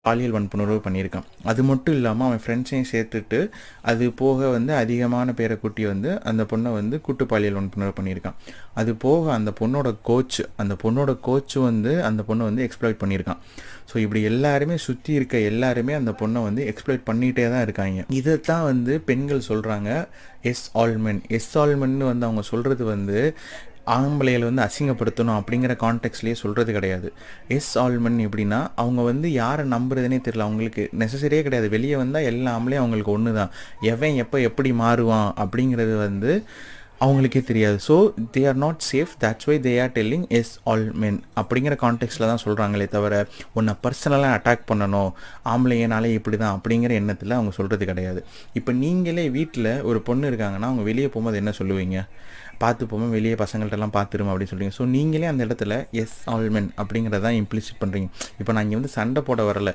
பாலியல் வன்புணர்வு பண்ணியிருக்கான். அது மட்டும் இல்லாமல் அவன் ஃப்ரெண்ட்ஸையும் சேர்த்துட்டு அது போக வந்து அதிகமான பேரை கூட்டி வந்து அந்த பொண்ணை வந்து கூட்டு பாலியல் வன்புணர்வு பண்ணியிருக்கான். அது போக அந்த பொண்ணோட கோச் வந்து அந்த பொண்ணை வந்து எக்ஸ்ப்ளாய்ட் பண்ணியிருக்கான். ஸோ இப்படி எல்லாருமே சுற்றி இருக்க எல்லாருமே அந்த பொண்ணை வந்து எக்ஸ்ப்ளாய்ட் பண்ணிகிட்டே தான் இருக்காங்க. இதைத்தான் வந்து பெண்கள் சொல்கிறாங்க எஸ் ஆல் மென்னு வந்து அவங்க சொல்கிறது வந்து ஆம்பளைகளை வந்து அசிங்கப்படுத்தணும் அப்படிங்கிற கான்டெக்ட்லேயே சொல்கிறது கிடையாது. எஸ் ஆல் மென் எப்படின்னா அவங்க வந்து யாரை நம்புறதுனே தெரியல, அவங்களுக்கு நெசசரியே கிடையாது. வெளியே வந்தால் எல்லா ஆம்பளையும் அவங்களுக்கு ஒன்று தான். எவன் எப்போ எப்படி மாறுவான் அப்படிங்கிறது வந்து அவங்களுக்கே தெரியாது. So they are not safe, that's why they are telling us all men அப்படிங்கிற கான்டெக்ட்டில் தான் சொல்கிறாங்களே தவிர உன்னை பர்சனலாக அட்டாக் பண்ணணும், ஆம்பளைங்கனாலே இப்படி தான் அப்படிங்கிற எண்ணத்தில் அவங்க சொல்கிறது கிடையாது. இப்போ நீங்களே வீட்டில் ஒரு பொண்ணு இருக்காங்கன்னா அவங்க வெளியே போகும்போது என்ன சொல்லுவீங்க? பார்த்து போகும்போது வெளியே பசங்கள்ட்டெல்லாம் பார்த்துருமா அப்படின்னு சொல்லுவீங்க. ஸோ நீங்களே அந்த இடத்துல எஸ் ஆல் மென் அப்படிங்கிறதான் இம்ப்ளிசிட் பண்ணுறீங்க. இப்போ நான் இங்கே வந்து சண்டை போட வரல,